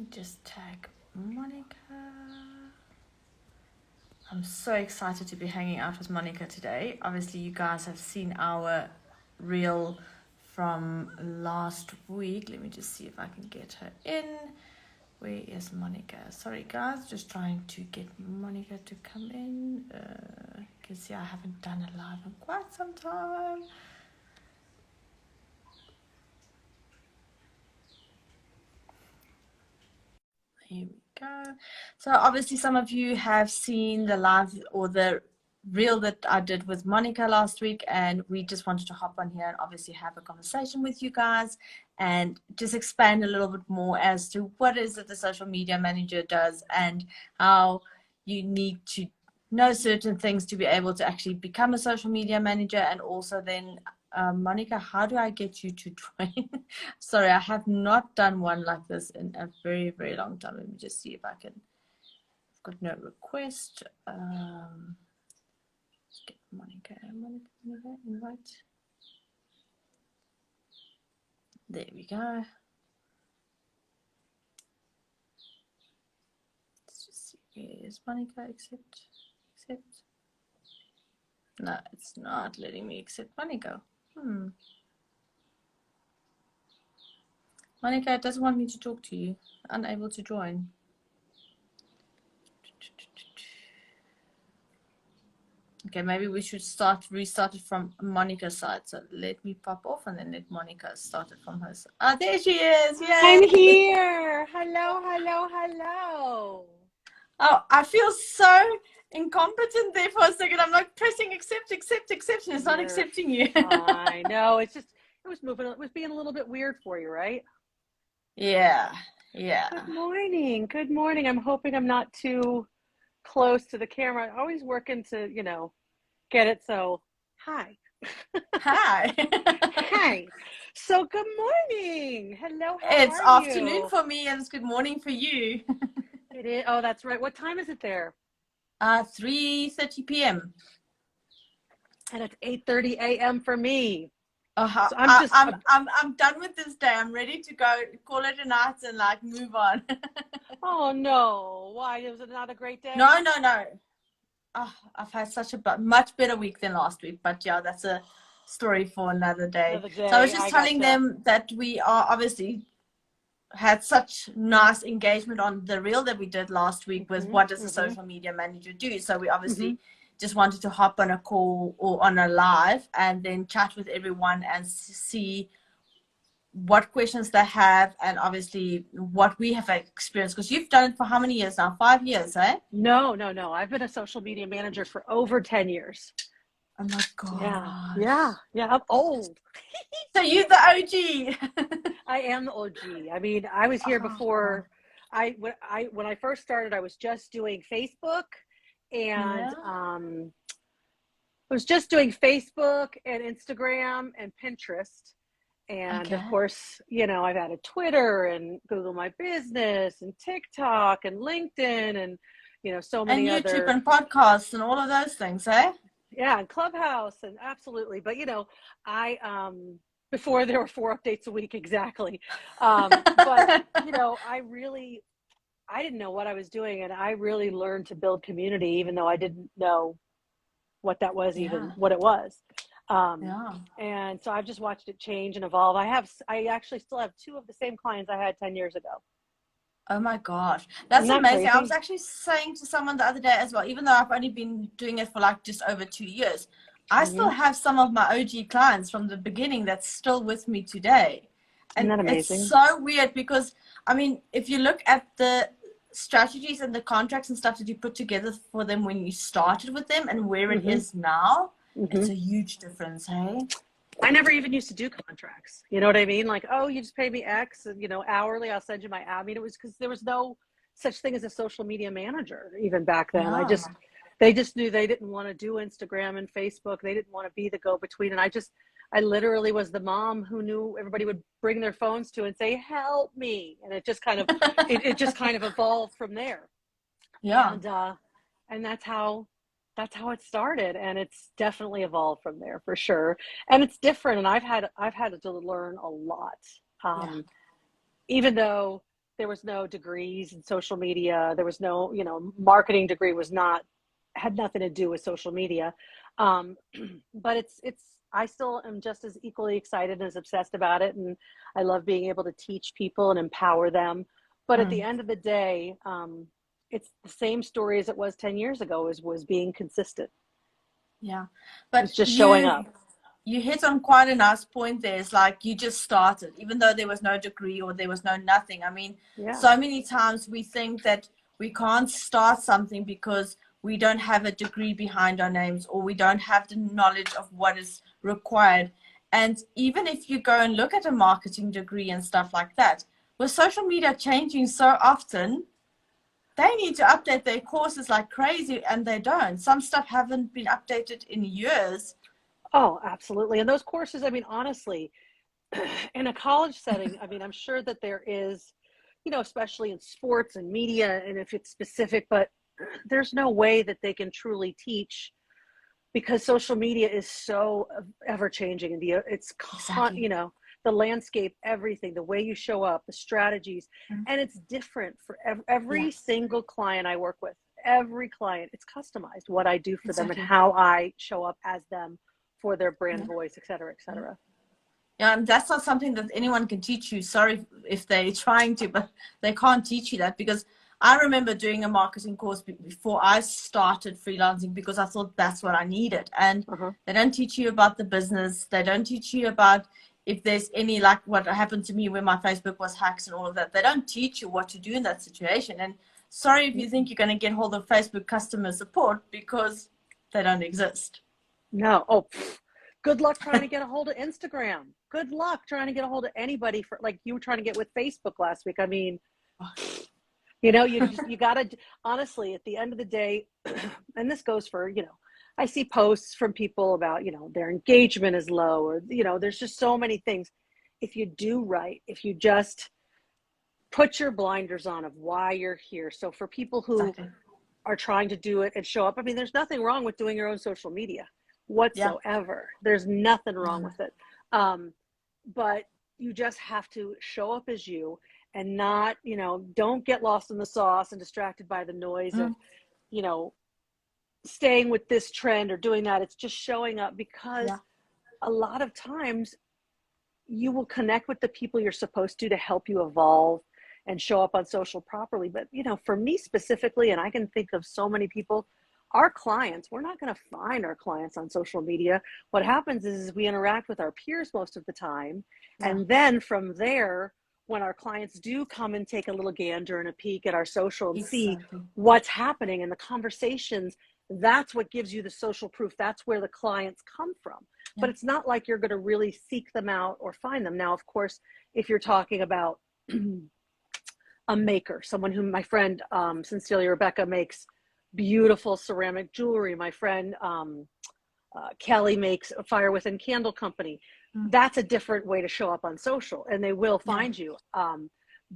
Just tag Monica. I'm so excited to be hanging out with Monica today. Obviously, you guys have seen our reel from last week. Let me just see if I can get her in. Where is Monica? Sorry, guys, just trying to get Monica to come in. You can see I haven't done a live in quite some time. Here we go. So obviously some of you have seen the live or the reel that I did with Monica last week, and we just wanted to hop on here and obviously have a conversation with you guys and just expand a little bit more as to what is it the social media manager does and how you need to know certain things to be able to actually become a social media manager. And also then Monica, how do I get you to join? Sorry, I have not done one like this in a very, very long time. Let me just see if I can. I've got no request. Let's get Monica, invite. There we go. Let's just see. Where is Monica? Accept. No, it's not letting me accept Monica. Monica, it doesn't want me to talk to you. Unable to join. Okay, maybe we should restart it from Monica's side. So let me pop off and then let Monica start it from her side. Ah, there she is. Yay! I'm here. Hello. Oh, I feel so incompetent there for a second. I'm like pressing accept, and it's not accepting you. I know. It was moving. It was being a little bit weird for you, right? Yeah. Good morning. I'm hoping I'm not too close to the camera. Always working to, get it. So, hi. Hi. So, good morning. Hello. It's afternoon for me and it's good morning for you. It is. Oh, that's right. What time is it there? 3:30 p.m. And it's 8:30 a.m. for me. So I'm done with this day. I'm ready to go call it a night and like move on. Oh no! Why? Was it not a great day? No. Oh, I've had such a much better week than last week, but yeah, that's a story for another day. So I was just telling them that we are obviously had such nice engagement on the reel that we did last week with what does a social media manager do. So we obviously just wanted to hop on a call or on a live and then chat with everyone and see what questions they have and obviously what we have experienced, because you've done it for how many years now? 5 years, eh? No. I've been a social media manager for over 10 years. Oh my god. Yeah. I'm old. So you're the OG. I am the OG. I mean, I was here before. When I first started, I was just doing Facebook and I was just doing Facebook and Instagram and Pinterest. And of course, I've added Twitter and Google My Business and TikTok and LinkedIn and, so many and YouTube other. and podcasts and all of those things, eh? Yeah, and Clubhouse and absolutely. But, I, before there were 4 updates a week, exactly. But, I didn't know what I was doing. And I really learned to build community, even though I didn't know what that was, even what it was. And so I've just watched it change and evolve. I actually still have 2 of the same clients I had 10 years ago. Oh my gosh, that's amazing. Crazy? I was actually saying to someone the other day as well, even though I've only been doing it for like just over 2 years, I still have some of my OG clients from the beginning that's still with me today. And isn't that amazing? It's so weird because, I mean, if you look at the strategies and the contracts and stuff that you put together for them when you started with them and where it is now, it's a huge difference, hey? I never even used to do contracts. You know what I mean? Like, oh, you just pay me X and, hourly, I'll send you my ad. I mean, it was because there was no such thing as a social media manager even back then. They just knew they didn't want to do Instagram and Facebook. They didn't want to be the go-between. And I literally was the mom who knew everybody would bring their phones to and say, help me. And it just kind of, it just kind of evolved from there. Yeah. And that's how it started, and it's definitely evolved from there for sure. And it's different, and I've had to learn a lot. Even though there was no degrees in social media. There was no, marketing degree had nothing to do with social media. But I still am just as equally excited and as obsessed about it. And I love being able to teach people and empower them. But at the end of the day, it's the same story as it was 10 years ago, was being consistent. Yeah. But it's just showing up. You hit on quite a nice point there. It's like you just started, even though there was no degree or there was no nothing. I mean, so many times we think that we can't start something because we don't have a degree behind our names, or we don't have the knowledge of what is required. And even if you go and look at a marketing degree and stuff like that, with social media changing so often, they need to update their courses like crazy, and they don't. Some stuff haven't been updated in years. Oh, absolutely. And those courses, I mean, honestly, in a college setting, I mean, I'm sure that there is, especially in sports and media, and if it's specific, but there's no way that they can truly teach, because social media is so ever changing, and it's the landscape, everything, the way you show up, the strategies, and it's different for every single client I work with. Every client, it's customized what I do for them and how I show up as them for their brand voice, et cetera, et cetera. Yeah, and that's not something that anyone can teach you. Sorry if they're trying to, but they can't teach you that, because I remember doing a marketing course before I started freelancing, because I thought that's what I needed. And they don't teach you about the business. They don't teach you about if there's any, like what happened to me when my Facebook was hacked and all of that. They don't teach you what to do in that situation. And sorry if you think you're going to get hold of Facebook customer support, because they don't exist. No. Oh, good luck trying to get a hold of Instagram. Good luck trying to get a hold of anybody, for like you were trying to get with Facebook last week. I mean, you got to, honestly, at the end of the day, and this goes for, I see posts from people about, their engagement is low, or, there's just so many things. If you do right, if you just put your blinders on of why you're here. So for people who are trying to do it and show up, I mean, there's nothing wrong with doing your own social media whatsoever. There's nothing wrong with it. But you just have to show up as you, and not, don't get lost in the sauce and distracted by the noise of, staying with this trend or doing that. It's just showing up, because a lot of times you will connect with the people you're supposed to help you evolve and show up on social properly. But, for me specifically, and I can think of so many people, our clients, we're not going to find our clients on social media. What happens is we interact with our peers most of the time. And then from there, when our clients do come and take a little gander and a peek at our social and see what's happening in the conversations, that's what gives you the social proof. That's where the clients come from. But it's not like you're going to really seek them out or find them. Now, of course, if you're talking about a maker, someone who, my friend, sincerely, Rebecca, makes beautiful ceramic jewelry. My friend, Kelly, makes a Fire Within Candle Company. That's a different way to show up on social, and they will find you.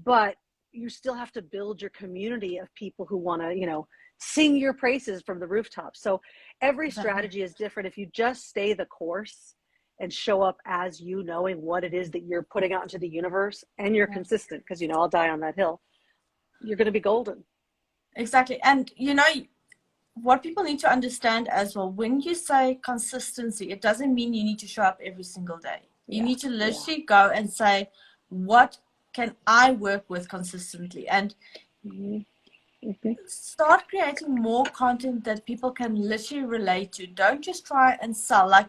But you still have to build your community of people who want to, sing your praises from the rooftops. So every strategy is different. If you just stay the course and show up as you, knowing what it is that you're putting out into the universe, and you're consistent, because, I'll die on that hill, you're going to be golden. Exactly. And, what people need to understand as well, when you say consistency, it doesn't mean you need to show up every single day. You need to literally go and say, what can I work with consistently? And start creating more content that people can literally relate to. Don't just try and sell. Like,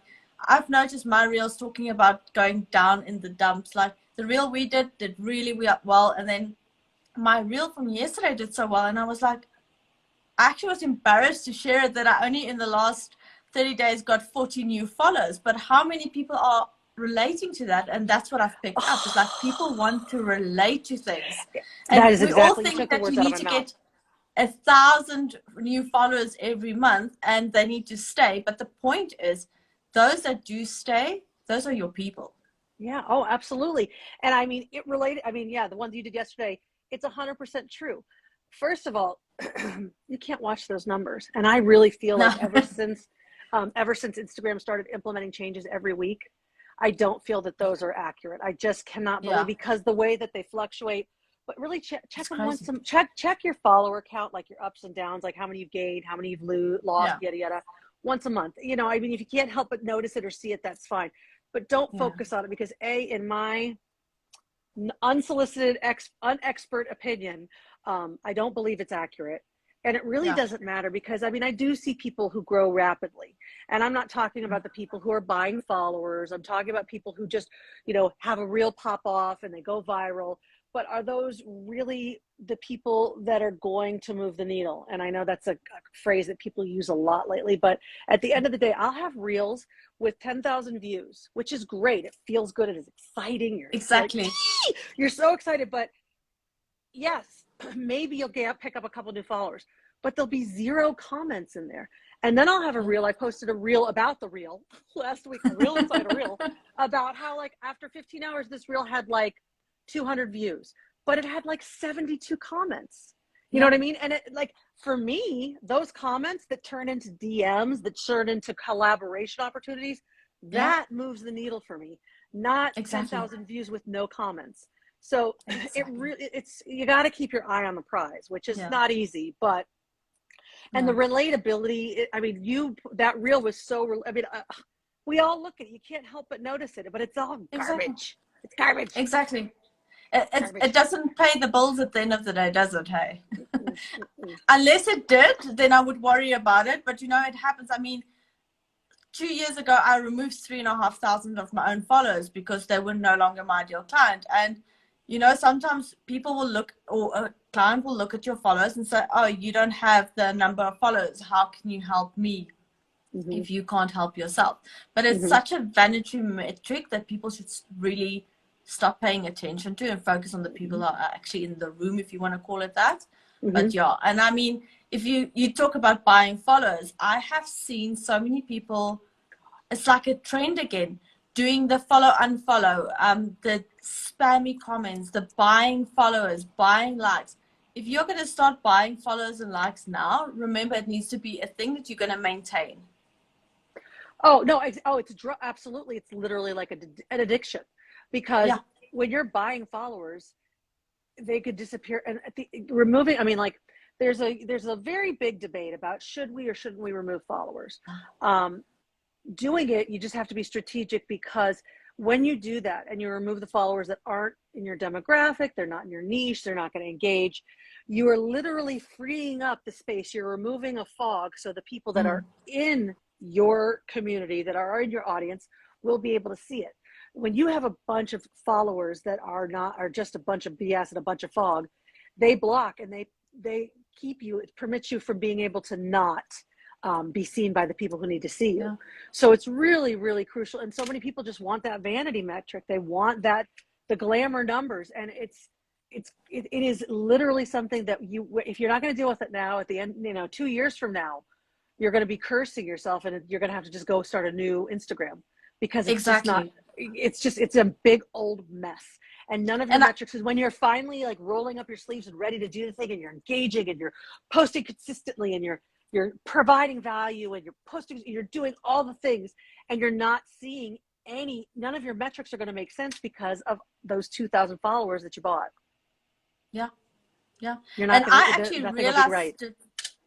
I've noticed my reels talking about going down in the dumps. Like, the reel we did really well. And then my reel from yesterday did so well. And I was like, I actually was embarrassed to share it, that I only in the last 30 days got 40 new followers. But how many people are relating to that? And that's what I've picked up. It's like people want to relate to things. And that is exactly, we all think that you need to get 1,000 new followers every month and they need to stay. But the point is, those that do stay, those are your people. Yeah. Oh, absolutely. And I mean, the ones you did yesterday, it's 100% true. First of all, you can't watch those numbers. And I really feel like ever since Instagram started implementing changes every week, I don't feel that those are accurate. I just cannot believe, because the way that they fluctuate but really check It's them once, crazy. check your follower count, like your ups and downs, like how many you've gained, how many you've lost, yada, yada, once a month. You know, I mean, if you can't help but notice it or see it, that's fine. But don't focus on it because in my unsolicited, unexpert opinion, I don't believe it's accurate. And it really doesn't matter because, I mean, I do see people who grow rapidly. And I'm not talking about the people who are buying followers. I'm talking about people who just, you know, have a real pop off and they go viral. But are those really the people that are going to move the needle? And I know that's a phrase that people use a lot lately. But at the end of the day, I'll have reels with 10,000 views, which is great. It feels good. It is exciting. Exactly. You're so excited. But yes, maybe you'll pick up a couple new followers, but there'll be 0 comments in there. And then I'll have a reel. I posted a reel about the reel last week, a reel inside a reel, about how like after 15 hours, this reel had like 200 views, but it had like 72 comments. You know what I mean? And it, like, for me, those comments that turn into DMs, that turn into collaboration opportunities, that moves the needle for me, not 10,000 views with no comments. So it's you got to keep your eye on the prize, which is not easy, but and the relatability. I mean, that reel was so. I mean, we all look at it. You can't help but notice it, but it's all garbage. It's garbage. Exactly. It doesn't pay the bills at the end of the day, does it? Hey, unless it did, then I would worry about it. But you know, it happens. I mean, 2 years ago, I removed 3,500 of my own followers because they were no longer my ideal client. And you know, sometimes people will look, or a client will look at your followers and say, "Oh, you don't have the number of followers. How can you help me if you can't help yourself?" But it's such a vanity metric that people should really stop paying attention to and focus on the people that are actually in the room, if you want to call it that. But and I mean, if you talk about buying followers, I have seen so many people, it's like a trend again, doing the follow unfollow, the spammy comments, the buying followers, buying likes. If you're going to start buying followers and likes now, remember it needs to be a thing that you're going to maintain. Oh no! Absolutely. It's literally like an addiction, because when you're buying followers, they could disappear. And removing, I mean, like there's a very big debate about should we or shouldn't we remove followers. Doing it, you just have to be strategic, because when you do that and you remove the followers that aren't in your demographic, they're not in your niche, they're not going to engage, you are literally freeing up the space. You're removing a fog, so the people that are in your community, that are in your audience, will be able to see it. When you have a bunch of followers that are just a bunch of BS and a bunch of fog, they block and they keep you, it permits you from being able to not be seen by the people who need to see you. So it's really, really crucial. And so many people just want that vanity metric. They want the glamour numbers. And it is literally something that if you're not going to deal with it now, at the end, 2 years from now, you're going to be cursing yourself, and you're going to have to just go start a new Instagram, because it's just not, it's a big old mess. And none of your metrics is when you're finally like rolling up your sleeves and ready to do the thing, and you're engaging and you're posting consistently and you're providing value and you're posting, you're doing all the things, and you're not seeing none of your metrics are going to make sense because of those 2,000 followers that you bought. Yeah. You're not and I actually realized it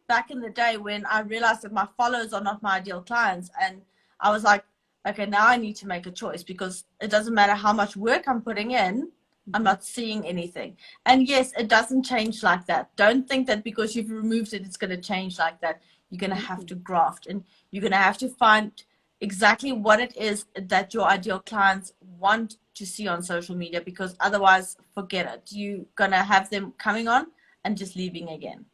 back in the day when I realized that my followers are not my ideal clients. And I was like, okay, now I need to make a choice, because it doesn't matter how much work I'm putting in, I'm not seeing anything. And yes, it doesn't change like that. Don't think that because you've removed it, it's going to change like that. You're going to have to graft, and you're going to have to find exactly what it is that your ideal clients want to see on social media, because otherwise, forget it. You're going to have them coming on and just leaving again.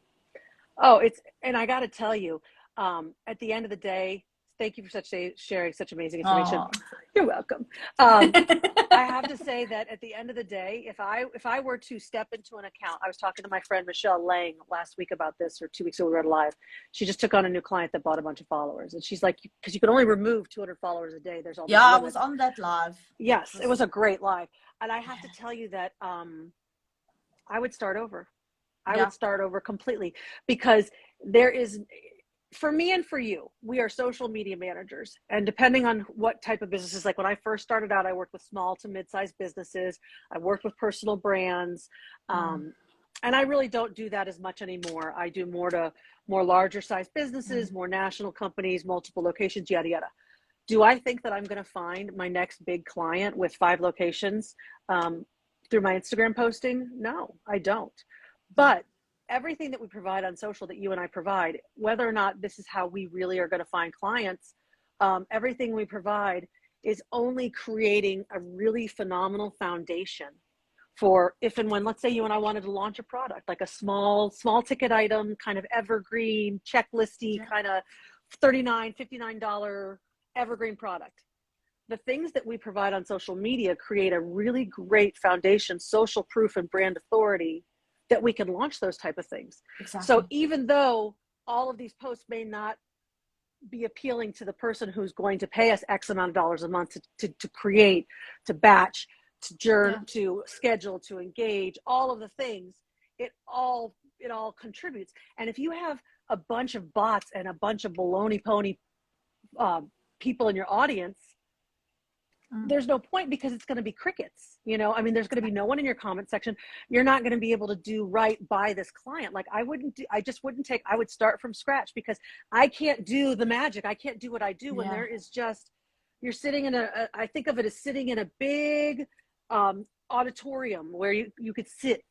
And I got to tell you, at the end of the day, thank you for sharing such amazing information. Aww. You're welcome. I have to say that at the end of the day, if I were to step into an account, I was talking to my friend Michelle Lang last week about this, or 2 weeks ago we were live. She just took on a new client that bought a bunch of followers, and she's like, because you can only remove 200 followers a day. There's all I was on that live. Yes, it was a great live, and I have to tell you that I would start over. I would start over completely, because for me and for you, we are social media managers. And depending on what type of businesses, like when I first started out, I worked with small to mid-sized businesses. I worked with personal brands. And I really don't do that as much anymore. I do more larger size businesses, more national companies, multiple locations, yada, yada. Do I think that I'm going to find my next big client with 5 locations through my Instagram posting? No, I don't. But everything that we provide on social, that you and I provide, whether or not this is how we really are going to find clients, everything we provide is only creating a really phenomenal foundation for if and when, let's say you and I wanted to launch a product, like a small ticket item, kind of evergreen, checklisty, kind of $39, $59 evergreen product. The things that we provide on social media create a really great foundation, social proof and brand authority, that we can launch those type of things. Exactly. So even though all of these posts may not be appealing to the person who's going to pay us X amount of dollars a month to create, to batch, to journal, to schedule, to engage, all of the things, it all contributes. And if you have a bunch of bots and a bunch of baloney pony people in your audience, there's no point, because it's going to be crickets. You know, I mean, there's going to be no one in your comment section. You're not going to be able to do right by this client. Like I would start from scratch, because I can't do the magic. I can't do what I do when there is just, you're sitting in I think of it as sitting in a big auditorium where you could sit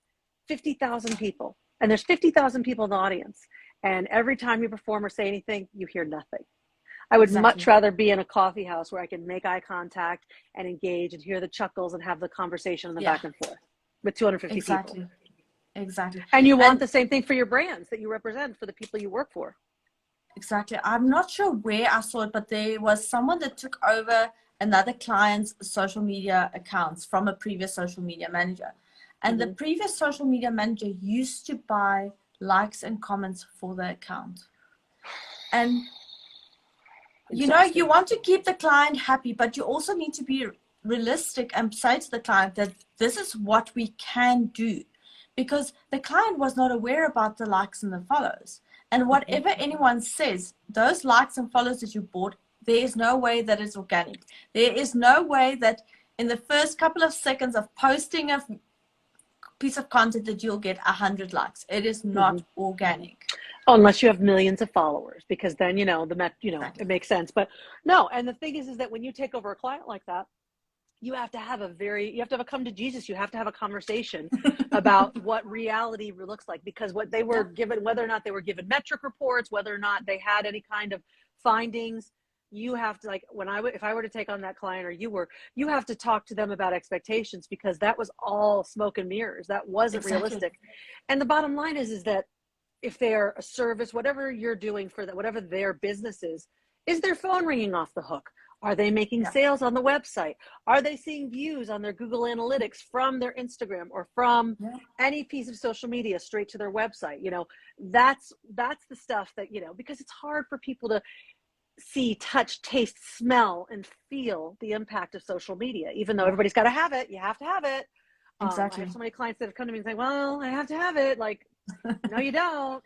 50,000 people, and there's 50,000 people in the audience. And every time you perform or say anything, you hear nothing. I would much rather be in a coffee house where I can make eye contact and engage and hear the chuckles and have the conversation in the back and forth with 250 people. Exactly. And you want the same thing for your brands that you represent, for the people you work for. Exactly. I'm not sure where I saw it, but there was someone that took over another client's social media accounts from a previous social media manager. And the previous social media manager used to buy likes and comments for the account. And you know, you want to keep the client happy, but you also need to be realistic and say to the client that this is what we can do, because the client was not aware about the likes and the follows. And whatever anyone says, those likes and follows that you bought, there is no way that it's organic. There is no way that in the first couple of seconds of posting a piece of content that you'll get 100 likes. It is not organic. Unless you have millions of followers, because then, it makes sense. But no, and the thing is that when you take over a client like that, you have to have a come to Jesus. You have to have a conversation about what reality looks like, because what they were given, whether or not they were given metric reports, whether or not they had any kind of findings, you have to, like, if I were to take on that client, or you have to talk to them about expectations, because that was all smoke and mirrors. That wasn't realistic. And the bottom line is that if they're a service, whatever you're doing for that, whatever their business is their phone ringing off the hook? Are they making sales on the website? Are they seeing views on their Google Analytics from their Instagram or from any piece of social media straight to their website? That's the stuff that, because it's hard for people to see, touch, taste, smell, and feel the impact of social media, even though everybody's got to have it. You have to have it. I have so many clients that have come to me and say, well, I have to have it. Like, no, you don't.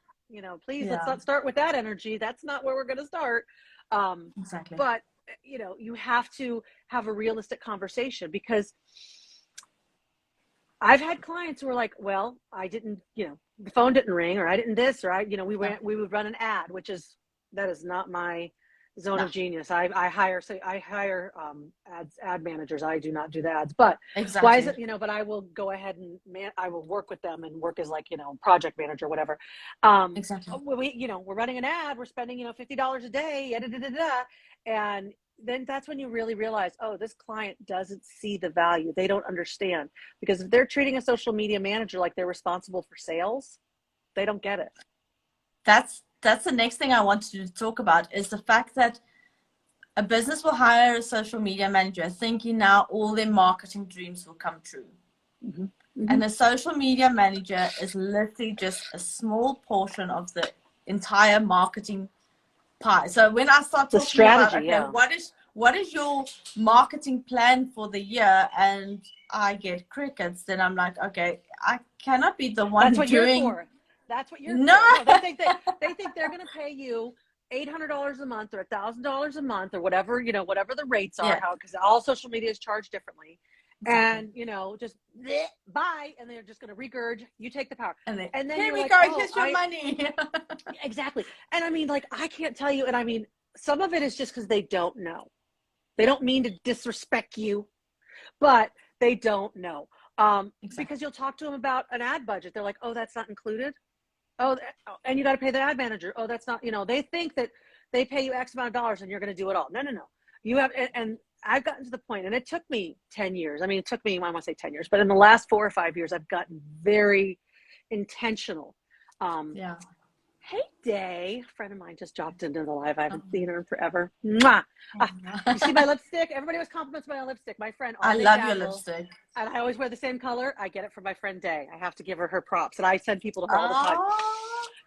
Please, let's not start with that energy. That's not where we're going to start. But, you have to have a realistic conversation, because I've had clients who are like, well, I didn't, the phone didn't ring, or I didn't this, or we would run an ad, that is not my zone of genius. I hire ad managers. I do not do the ads, but why is it, but I will go ahead and I will work with them and work as project manager, whatever. We're running an ad, we're spending, $50 a day, and then that's when you really realize, oh, this client doesn't see the value. They don't understand, because if they're treating a social media manager like they're responsible for sales, they don't get it. That's the next thing I wanted to talk about, is the fact that a business will hire a social media manager thinking now all their marketing dreams will come true. And the social media manager is literally just a small portion of the entire marketing pie. So when I start talking strategy, about, what is your marketing plan for the year, and I get crickets, then I'm like, okay, I cannot be the one doing. That's what you're no. for. They think they're going to pay you $800 a month or $1,000 a month or whatever, whatever the rates are, Yeah. because all social media is charged differently. Exactly. And, just bye. And they're just going to regurge, you take the power. And then, And then here you're we like, go, oh, here's your money. exactly. And I mean, like, I can't tell you. And I mean, some of it is just because they don't know. They don't mean to disrespect you, but they don't know. Exactly. Because you'll talk to them about an ad budget. They're like, oh, that's not included. Oh, and you got to pay the ad manager. Oh, that's not, they think that they pay you X amount of dollars and you're going to do it all. No. You have, and I've gotten to the point, and it took me 10 years. I mean, it took me, I want to say 10 years, but in the last 4 or 5 years, I've gotten very intentional. Yeah. Hey, Day, a friend of mine just dropped into the live. I haven't seen her in forever. Mwah. You see my lipstick? Everybody always compliments my lipstick. My friend, I love your lipstick. And I always wear the same color. I get it from my friend Day. I have to give her props. And I send people to her all the time.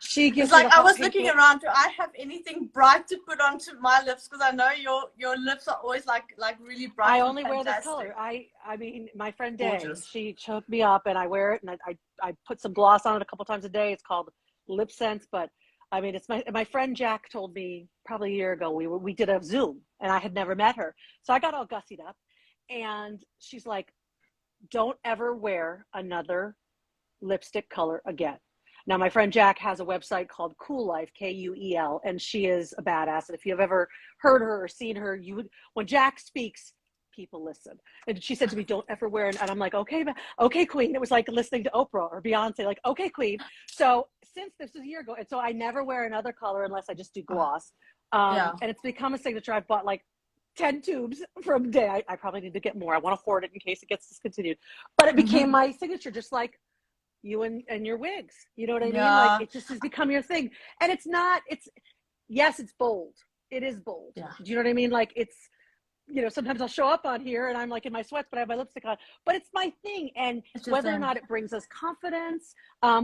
She gives it's like I was pink looking around. Do I have anything bright to put onto my lips? Because I know your lips are always like really bright. I only wear this color. I mean, my friend Day, Gorgeous. She choked me up, and I wear it, and I put some gloss on it a couple times a day. It's called Lip Sense, but I mean, it's my friend Jack told me probably a year ago, we did a Zoom, and I had never met her. So I got all gussied up, and she's like, don't ever wear another lipstick color again. Now, my friend Jack has a website called Cool Life, Kuel, and she is a badass. And if you've ever heard her or seen her, when Jack speaks, people listen. And she said to me, don't ever wear it. And I'm like, okay, queen. It was like listening to Oprah or Beyonce, like, okay, queen. So since this was a year ago, and so I never wear another color unless I just do gloss. And it's become a signature. I've bought like 10 tubes from Day. I probably need to get more. I want to hoard it in case it gets discontinued. But it became my signature, just like you and your wigs. You know what I mean? Like, it just has become your thing. And yes, it's bold. It is bold. Yeah. Do you know what I mean? Like, it's, sometimes I'll show up on here and I'm like in my sweats, but I have my lipstick on. But it's my thing. And whether or not it brings us confidence,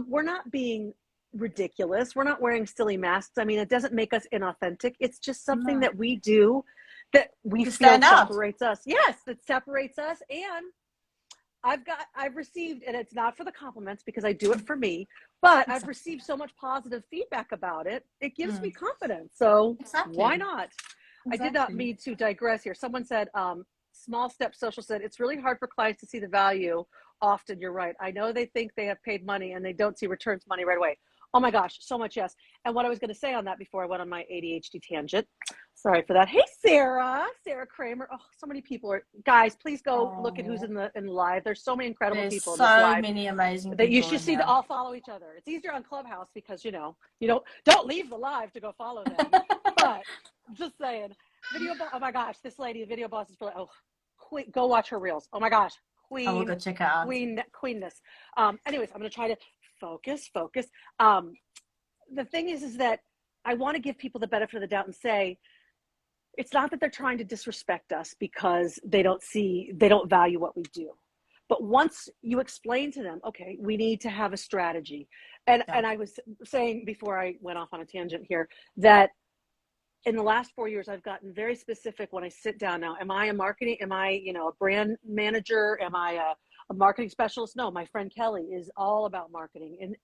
we're not being ridiculous. We're not wearing silly masks. I mean, it doesn't make us inauthentic. It's just something that we do that we feel separates us. Yes, that separates us. And I've received, and it's not for the compliments because I do it for me, but I've received so much positive feedback about it. It gives me confidence. So why not? I did not mean to digress here. Someone said, Small Step Social said, it's really hard for clients to see the value. Often, you're right. I know they think they have paid money and they don't see returns money right away. Oh my gosh, so much yes. And what I was going to say on that before I went on my ADHD tangent, sorry for that. Hey, Sarah Kramer. Oh, so many people are, guys, please go look at who's in the live. There's so many incredible people in this live. So many amazing that people you should see. That all follow each other. It's easier on Clubhouse because, you don't leave the live to go follow them. But just saying, oh my gosh, this lady, the video boss is really, go watch her reels. Oh my gosh, queen. I will go check her out. Queenness. Anyways, I'm going to try to focus. The thing is that I want to give people the benefit of the doubt and say, it's not that they're trying to disrespect us because they don't value what we do. But once you explain to them, okay, we need to have a strategy. And I was saying before I went off on a tangent here that in the last 4 years, I've gotten very specific when I sit down now. Am I a brand manager? Am I a marketing specialist? No, my friend Kelly is all about marketing.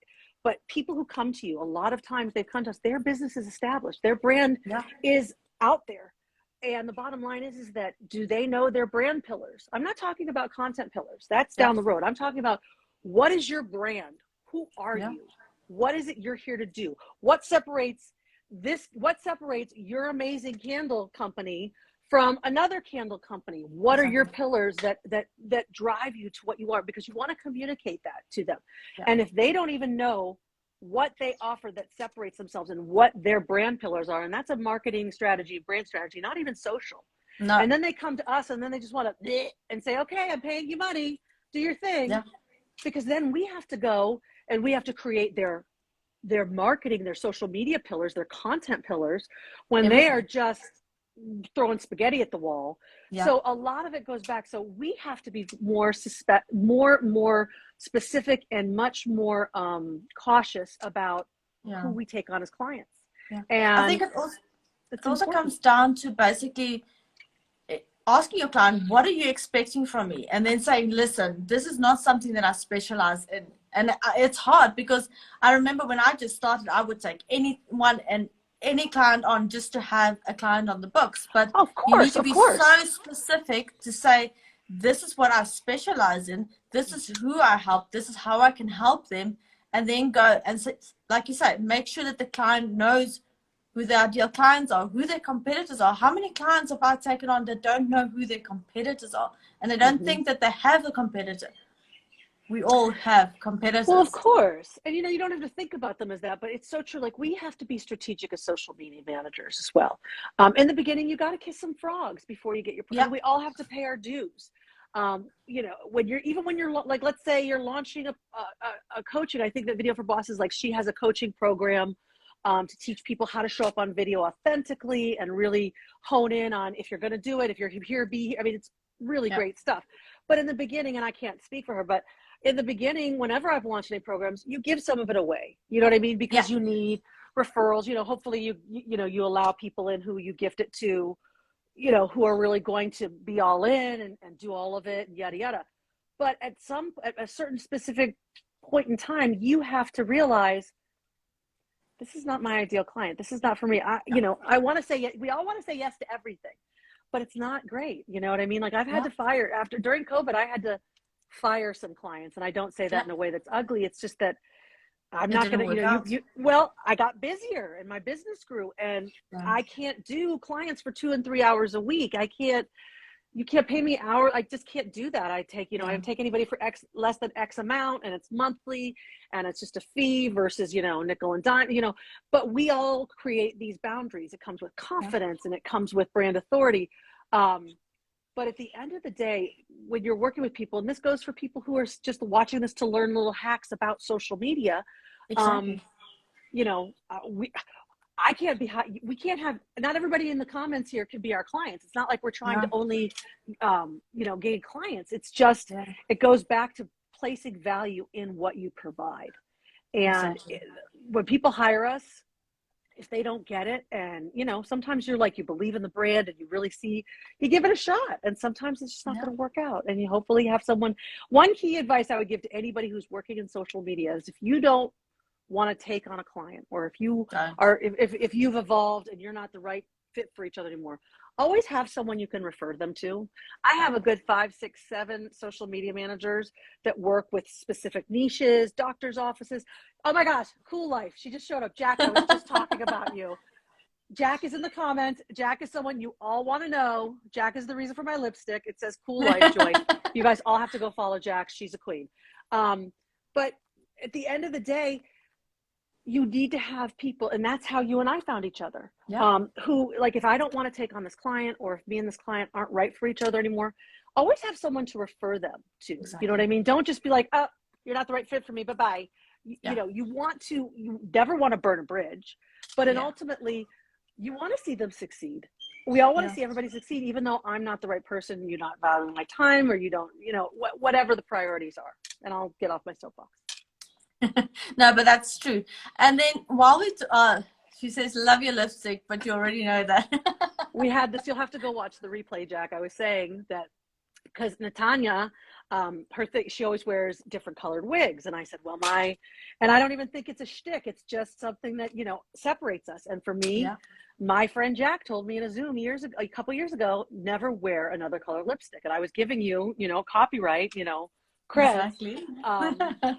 But people who come to you, a lot of times they've come to us, their business is established. Their brand is out there. And the bottom line is that do they know their brand pillars? I'm not talking about content pillars. That's down the road. I'm talking about, what is your brand? Who are you? What is it you're here to do? What separates your amazing candle company from another candle company? What are your pillars that drive you to what you are? Because you want to communicate that to them. And if they don't even know what they offer that separates themselves and what their brand pillars are, and that's a marketing strategy, brand strategy, not even social. No. And then they come to us and then they just want to and say, okay, I'm paying you money, do your thing. Because then we have to go and we have to create their marketing, their social media pillars, their content pillars, when they are just throwing spaghetti at the wall. So a lot of it goes back. So we have to be more specific and much more cautious about who we take on as clients. And I think it also comes down to basically asking your client, what are you expecting from me? And then saying, listen, this is not something that I specialize in. And it's hard because I remember when I just started, I would take anyone and any client on just to have a client on the books, but Of you need course, to of be course. so specific to say, this is what I specialize in, this is who I help, this is how I can help them, and then go and, like you said, make sure that the client knows who their ideal clients are, who their competitors are. How many clients have I taken on that don't know who their competitors are, and they don't think that they have a competitor? We all have competitors. Well, of course. And, you don't have to think about them as that, but it's so true. Like, we have to be strategic as social media managers as well. In the beginning, you got to kiss some frogs before you get your, we all have to pay our dues. When you're like, let's say you're launching a coaching, I think that Video for Bosses, like, she has a coaching program to teach people how to show up on video authentically and really hone in on, if you're going to do it, if you're here, be here. I mean, it's really great stuff. But in the beginning, and I can't speak for her, but in the beginning, whenever I've launched any programs, you give some of it away. You know what I mean? Because you need referrals. Hopefully you allow people in who you gift it to, who are really going to be all in and do all of it, and yada, yada. But at a certain specific point in time, you have to realize, this is not my ideal client. This is not for me. I want to say, we all want to say yes to everything, but it's not great. You know what I mean? Like, I've had to fire during COVID, I had to fire some clients, and I don't say that in a way that's ugly. It's just that I'm not going to, well, I got busier and my business grew, and I can't do clients for 2 and 3 hours a week. You can't pay me hour. I just can't do that. I take anybody for less than X amount, and it's monthly, and it's just a fee versus, nickel and dime, but we all create these boundaries. It comes with confidence and it comes with brand authority. But at the end of the day, when you're working with people, and this goes for people who are just watching this to learn little hacks about social media, we can't have, not everybody in the comments here can be our clients. It's not like we're trying to only, gain clients. It's just, it goes back to placing value in what you provide. And when people hire us, if they don't get it, and sometimes you're like, you believe in the brand and you really see, you give it a shot, and sometimes it's just not going to work out, and you hopefully have someone. One key advice I would give to anybody who's working in social media is, if you don't want to take on a client, or if you are, if you've evolved and you're not the right fit for each other anymore, always have someone you can refer them to. I have a good 5, 6, 7 social media managers that work with specific niches, doctors' offices. Oh my gosh, Cool Life. She just showed up. Jack, I was just talking about you. Jack is in the comments. Jack is someone you all want to know. Jack is the reason for my lipstick. It says Cool Life, Joy. You guys all have to go follow Jack. She's a queen. But at the end of the day, you need to have people, and that's how you and I found each other. Who, like, if I don't want to take on this client, or if me and this client aren't right for each other anymore, always have someone to refer them to. You know what I mean? Don't just be like, oh, you're not the right fit for me, bye-bye. You never want to burn a bridge, but ultimately you want to see them succeed. We all want to see everybody succeed, even though I'm not the right person, you're not valuing my time, or you don't, whatever the priorities are. And I'll get off my soapbox. No, but that's true. And then while she says, love your lipstick, but you already know that. We had this, you'll have to go watch the replay, Jack. I was saying that because Natanya, her thing, she always wears different colored wigs. And I said, well, and I don't even think it's a shtick. It's just something that, separates us. And for me, my friend Jack told me in a Zoom a couple years ago, never wear another colored lipstick. And I was giving you, copyright, cred,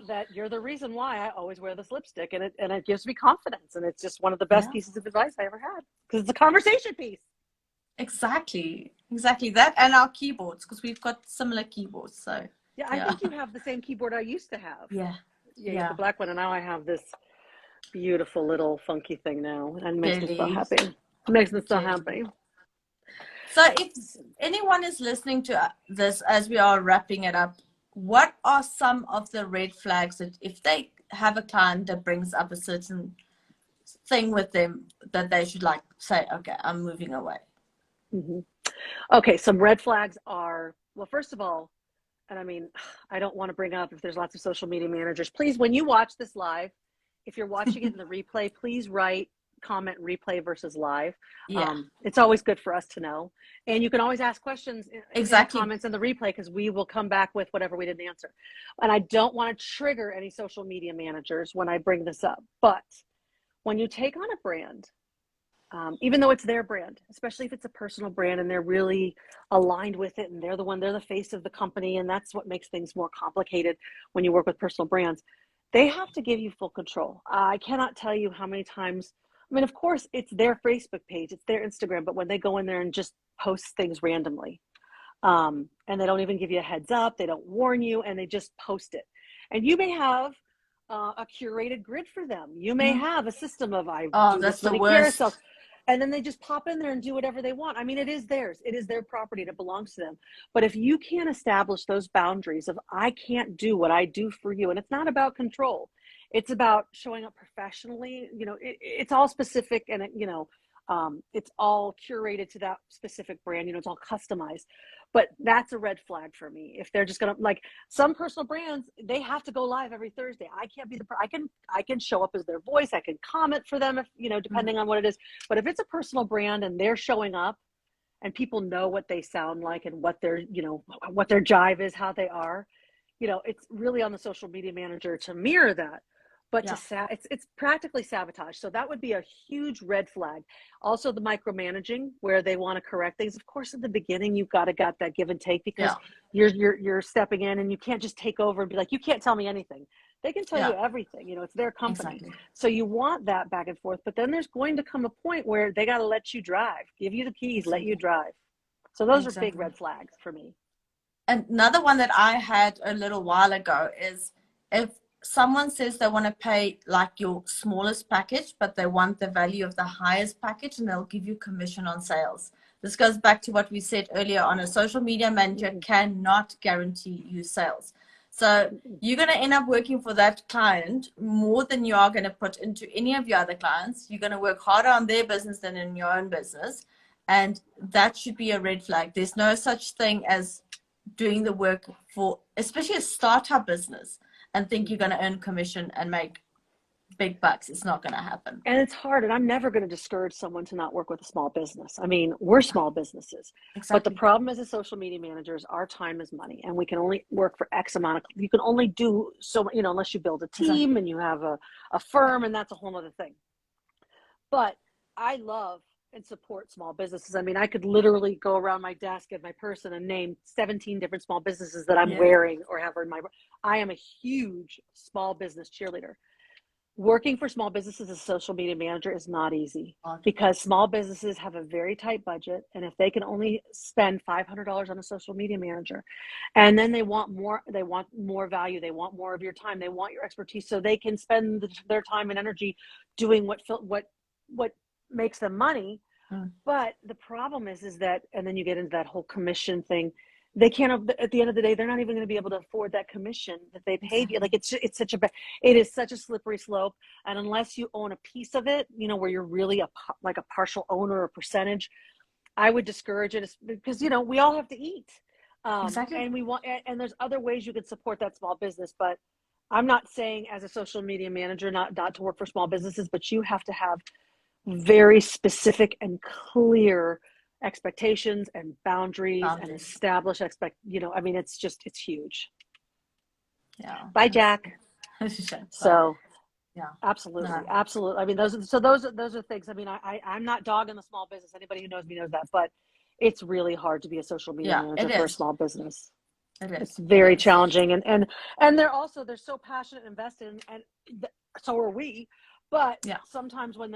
that you're the reason why I always wear this lipstick, and it gives me confidence, and it's just one of the best pieces of advice I ever had, because it's a conversation piece. Exactly that, and our keyboards, because we've got similar keyboards. So I think you have the same keyboard I used to have. The black one, and now I have this beautiful little funky thing now, and makes me so happy. So if anyone is listening to this as we are wrapping it up, what are some of the red flags that if they have a client that brings up a certain thing with them, that they should say, okay, I'm moving away? Okay, some red flags are, well, first of all, and I mean, I don't want to bring up, if there's lots of social media managers, please, when you watch this live, if you're watching it in the replay, please comment replay versus live. It's always good for us to know, and you can always ask questions in the comments in the replay, because we will come back with whatever we didn't answer. And I don't want to trigger any social media managers when I bring this up, but when you take on a brand, even though it's their brand, especially if it's a personal brand and they're really aligned with it and they're the face of the company. And that's what makes things more complicated when you work with personal brands. They have to give you full control. I cannot tell you how many times, I mean, of course, it's their Facebook page, it's their Instagram, but when they go in there and just post things randomly, and they don't even give you a heads up, they don't warn you, and they just post it. And you may have a curated grid for them. You may have a system of, I do that's this many the worst. carousels. And then they just pop in there and do whatever they want. I mean, it is theirs. It is their property and it belongs to them. But if you can't establish those boundaries of, I can't do what I do for you, and it's not about control. It's about showing up professionally. You know, it's all specific, and it's all curated to that specific brand. You know, it's all customized. But that's a red flag for me. If they're just gonna, like, some personal brands, they have to go live every Thursday. I can't be I can show up as their voice. I can comment for them if, depending on what it is. But if it's a personal brand and they're showing up and people know what they sound like and what their jive is, how they are, it's really on the social media manager to mirror that. But it's practically sabotage. So that would be a huge red flag. Also, the micromanaging, where they want to correct things. Of course, at the beginning, you've got that give and take, because you're stepping in and you can't just take over and be like, you can't tell me anything. They can tell you everything. It's their company. Exactly. So you want that back and forth. But then there's going to come a point where they got to let you drive, give you the keys, let you drive. So those are big red flags for me. Another one that I had a little while ago is, if someone says they want to pay like your smallest package, but they want the value of the highest package, and they'll give you commission on sales. This goes back to what we said earlier on. A social media manager cannot guarantee you sales. So you're going to end up working for that client more than you are going to put into any of your other clients. You're going to work harder on their business than in your own business. And that should be a red flag. There's no such thing as doing the work for, especially a startup business, and think you're going to earn commission and make big bucks. It's not going to happen. And it's hard. And I'm never going to discourage someone to not work with a small business. I mean, we're small businesses. Exactly. But the problem as a social media managers, our time is money, and we can only work for X amount of, you can only do so, unless you build a team and you have a firm, and that's a whole other thing. But I love and support small businesses. I mean, I could literally go around my desk at my person and name 17 different small businesses that I'm wearing or have in my, I am a huge small business cheerleader. Working for small businesses as a social media manager is not easy, because small businesses have a very tight budget. And if they can only spend $500 on a social media manager, and then they want more value, they want more of your time, they want your expertise, so they can spend their time and energy doing what makes them money. But the problem is that, and then you get into that whole commission thing, they can't, at the end of the day, they're not even going to be able to afford that commission that they paid you. Like, it is such a slippery slope. And unless you own a piece of it, where you're really like a partial owner or percentage, I would discourage it, because, we all have to eat. And there's other ways you can support that small business. But I'm not saying as a social media manager not to work for small businesses, but you have to have very specific and clear expectations and boundaries and establish I mean, it's huge. Bye, Jack. So absolutely. I mean, those are things. I mean, I'm not dogging the small business. Anybody who knows me knows that, but it's really hard to be a social media manager for a small business. It is. It's very challenging, and they're so passionate and invested, and so are we. But sometimes when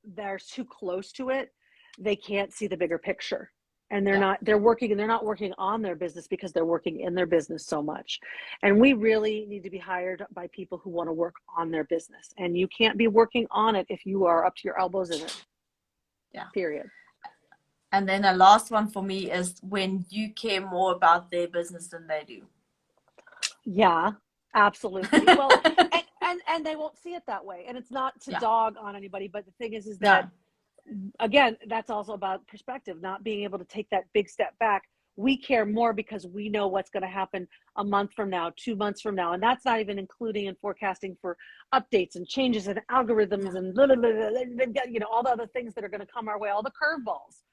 they're too close to it, they can't see the bigger picture, and they're not working on their business because they're working in their business so much. And we really need to be hired by people who want to work on their business, and you can't be working on it if you are up to your elbows in it. Period. And then the last one for me is when you care more about their business than they do. Yeah, absolutely. Well, and they won't see it that way. And it's not to dog on anybody, but the thing is that, again, that's also about perspective, not being able to take that big step back. We care more because we know what's going to happen a month from now, 2 months from now. And that's not even including and forecasting for updates and changes and algorithms and blah, blah, blah, blah, all the other things that are going to come our way, all the curveballs.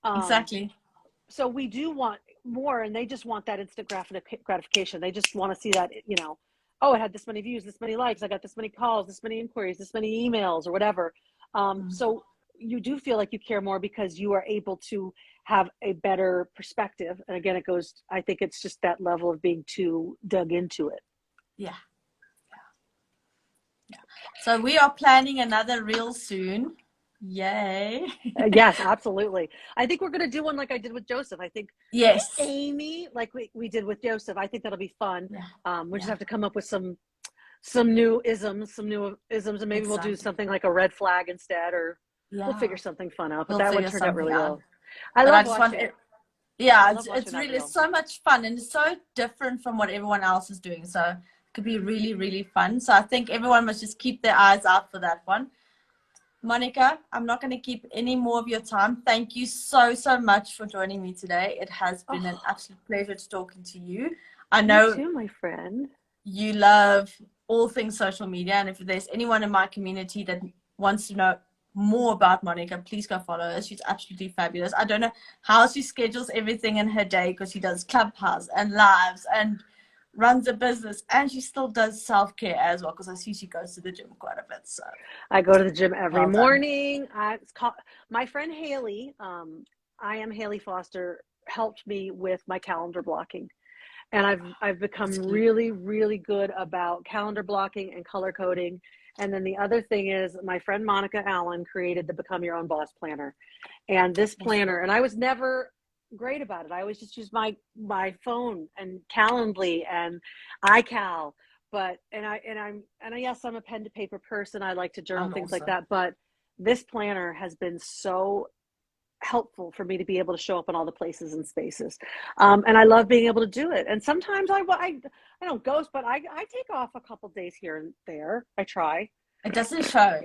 Exactly. So we do want more, and they just want that instant gratification. They just want to see that, oh, it had this many views, this many likes, I got this many calls, this many inquiries, this many emails, or whatever. So, you do feel like you care more because you are able to have a better perspective. And again, I think it's just that level of being too dug into it. Yeah. So we are planning another reel soon. Yay. Yes, absolutely. I think we're going to do one like I did with Joseph. I think Yes. Amy, like we did with Joseph. I think that'll be fun. Yeah. We just have to come up with some new isms, and maybe we'll do something like a red flag instead, or we'll figure something fun out. But that one turned out really well. I love watching it. Yeah, it's really so much fun, and it's so different from what everyone else is doing. So it could be really, really fun. So I think everyone must just keep their eyes out for that one. Monica, I'm not going to keep any more of your time. Thank you so much for joining me today. It has been an absolute pleasure to talking to you. I know you too, my friend. You love all things social media, and if there's anyone in my community that wants to know more about Monica, please go follow her. She's absolutely fabulous. I don't know how she schedules everything in her day, because she does Clubhouse and lives and runs a business, and she still does self-care as well, because I see she goes to the gym quite a bit. So I go to the gym every morning. My friend Haley, I am Haley Foster, helped me with my calendar blocking. And I've become really, really good about calendar blocking and color coding. And then the other thing is, my friend Monica Allen created the Become Your Own Boss planner. And this planner, and I was never great about it. I always just use my phone and Calendly and iCal. But yes, I'm a pen to paper person. I like to journal things like that. But this planner has been so helpful for me to be able to show up in all the places and spaces. And I love being able to do it. And sometimes I don't ghost, but I take off a couple days here and there. I try. It doesn't show.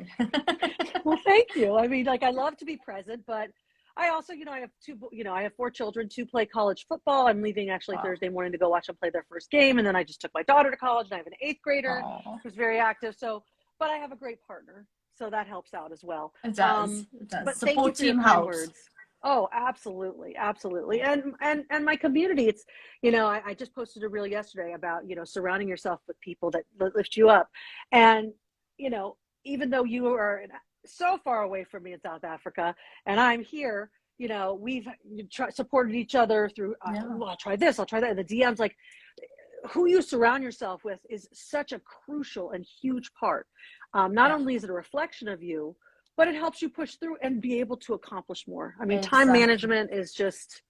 Well, thank you. I mean, like, I love to be present, but I also, I have 4 children. 2 play college football. I'm leaving actually Thursday morning to go watch them play their first game. And then I just took my daughter to college, and I have an 8th grader who's very active. So, but I have a great partner. So that helps out as well. It does. It does. But support team helps. Words. Oh, absolutely. Absolutely. And my community, it's, I just posted a reel yesterday about, surrounding yourself with people that lift you up. And, even though you are so far away from me in South Africa and I'm here, we've supported each other through, I'll try this, I'll try that. And the DMs, like, who you surround yourself with is such a crucial and huge part. Not only is it a reflection of you, but it helps you push through and be able to accomplish more. I mean, time management is just,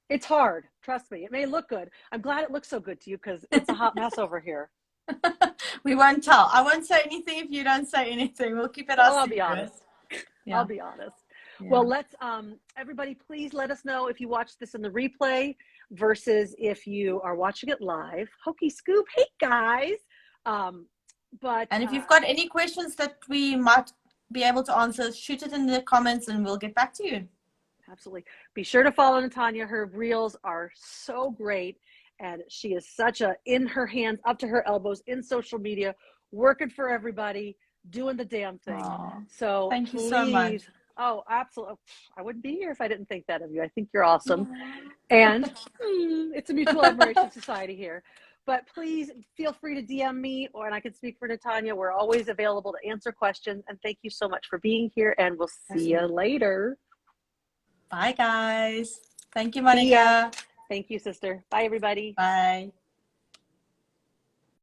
it's hard. Trust me. It may look good. I'm glad it looks so good to you, because it's a hot mess over here. We won't tell. I won't say anything if you don't say anything. We'll keep it our secret. I'll be honest. Yeah. I'll be honest. Yeah. Well, let's, everybody, please let us know if you watch this in the replay versus if you are watching it live. Hokey scoop. Hey, guys. And if you've got any questions that we might be able to answer, shoot it in the comments and we'll get back to you. Absolutely. Be sure to follow Natanya. Her reels are so great. And she is such in her hands, up to her elbows in social media, working for everybody, doing the damn thing. Aww. So thank you so much. Oh, absolutely. I wouldn't be here if I didn't think that of you. I think you're awesome. And it's a mutual admiration society here. But please feel free to DM me, and I can speak for Natanya. We're always available to answer questions. And thank you so much for being here. And we'll see you later. Bye, guys. Thank you, Monica. Thank you, sister. Bye, everybody. Bye.